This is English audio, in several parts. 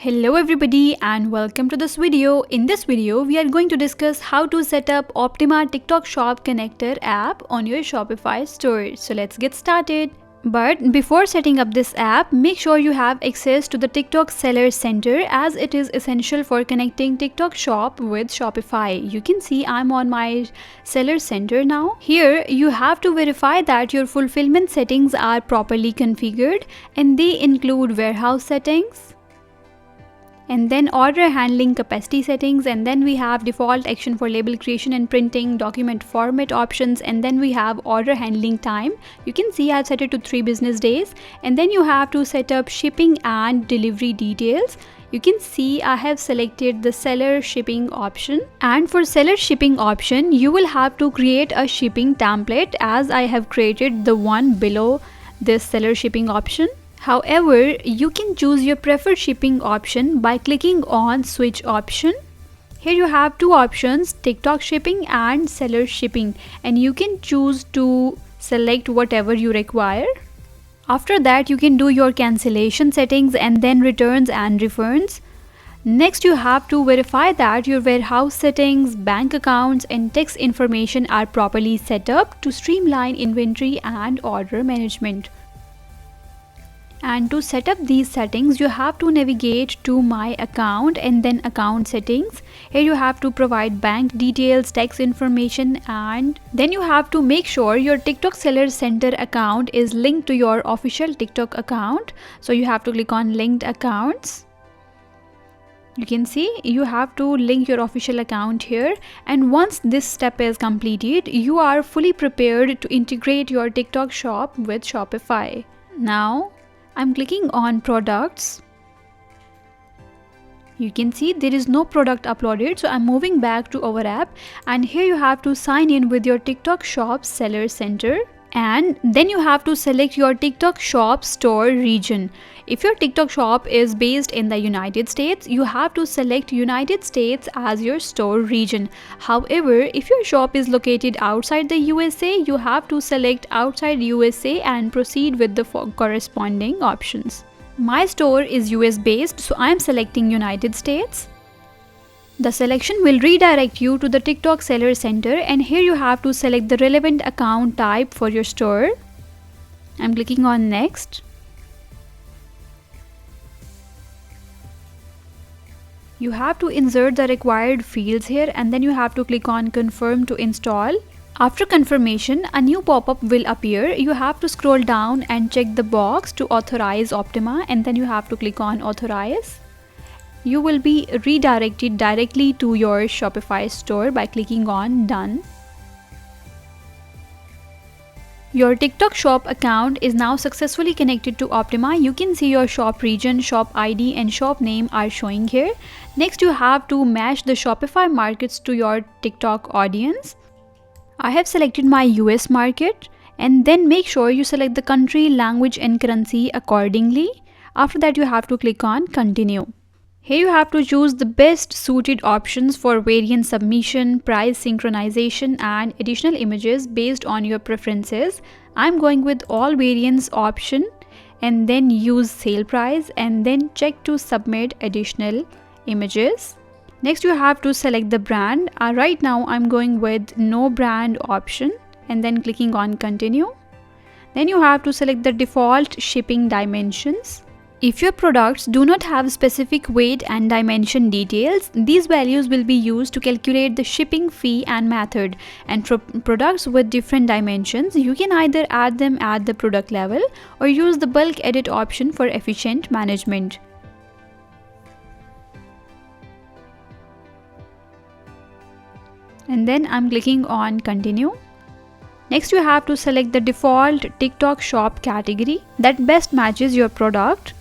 Hello everybody and welcome to this video. In this video, we are going to discuss how to set up Optima TikTok Shop Connector app on your Shopify store. So let's get started. But before setting up this app, make sure you have access to the TikTok Seller Center as it is essential for connecting TikTok Shop with Shopify. You can see I'm on my Seller Center now. Here, you have to verify that your fulfillment settings are properly configured, and they include warehouse settings, and then order handling capacity settings, and then we have default action for label creation and printing, document format options, and then we have order handling time. You can see I've set it to 3 business days, and then you have to set up shipping and delivery details. You can see I have selected the seller shipping option, and for seller shipping option you will have to create a shipping template as I have created the one below this seller shipping option. However, you can choose your preferred shipping option by clicking on switch option. Here you have two options, TikTok shipping and seller shipping, and you can choose to select whatever you require. After that, you can do your cancellation settings and then returns and refunds. Next, you have to verify that your warehouse settings, bank accounts, and tax information are properly set up to streamline inventory and order management. And to set up these settings, you have to navigate to my account and then account settings. Here you have to provide bank details, tax information, and then you have to make sure your TikTok Seller Center account is linked to your official TikTok account. So you have to click on linked accounts. You can see you have to link your official account here, and once this step is completed, you are fully prepared to integrate your TikTok shop with Shopify. Now I'm clicking on products. You can see there is no product uploaded, so I'm moving back to our app, and here you have to sign in with your TikTok Shop Seller Center, and then you have to select your TikTok Shop store region. If your TikTok shop is based in the United States, you have to select United States as your store region. However, if your shop is located outside the USA, you have to select outside USA and proceed with the corresponding options. My store is US based, so I am selecting United States. The selection will redirect you to the TikTok Seller Center, and here you have to select the relevant account type for your store. I'm clicking on next. You have to insert the required fields here, and then you have to click on confirm to install. After confirmation, a new pop-up will appear. You have to scroll down and check the box to authorize Optima, and then you have to click on authorize. You will be redirected directly to your Shopify store by clicking on done. Your TikTok shop account is now successfully connected to Optima. You can see your shop region, shop ID, and shop name are showing here. Next, you have to match the Shopify markets to your TikTok audience. I have selected my US market, and then make sure you select the country, language, and currency accordingly. After that, you have to click on continue. Here you have to choose the best suited options for variant submission, price synchronization, and additional images based on your preferences. I'm going with all variants option, and then use sale price, and then check to submit additional images. Next, you have to select the brand. Right now I'm going with no brand option, and then clicking on continue. Then you have to select the default shipping dimensions. If your products do not have specific weight and dimension details, these values will be used to calculate the shipping fee and method. And for products with different dimensions, you can either add them at the product level or use the bulk edit option for efficient management. And then I'm clicking on continue. Next, you have to select the default TikTok shop category that best matches your product.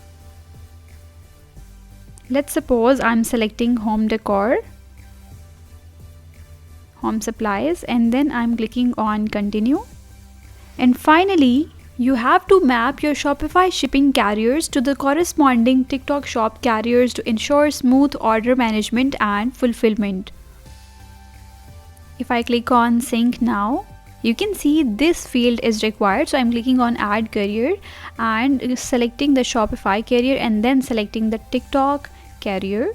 Let's suppose I'm selecting home decor, home supplies, and then I'm clicking on continue. And finally, you have to map your Shopify shipping carriers to the corresponding TikTok shop carriers to ensure smooth order management and fulfillment. If I click on sync now, you can see this field is required, so I'm clicking on add carrier and selecting the Shopify carrier, and then selecting the TikTok carrier.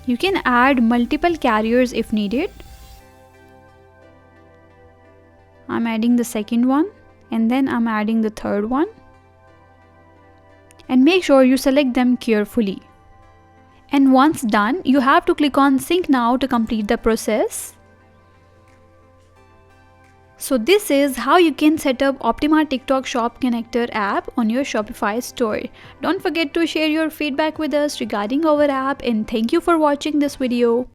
You can add multiple carriers if needed. I'm adding the second one and then I'm adding the third one. And make sure you select them carefully. And once done, you have to click on Sync Now to complete the process. So this is how you can set up Optima TikTok Shop Connector app on your Shopify store. Don't forget to share your feedback with us regarding our app, and thank you for watching this video.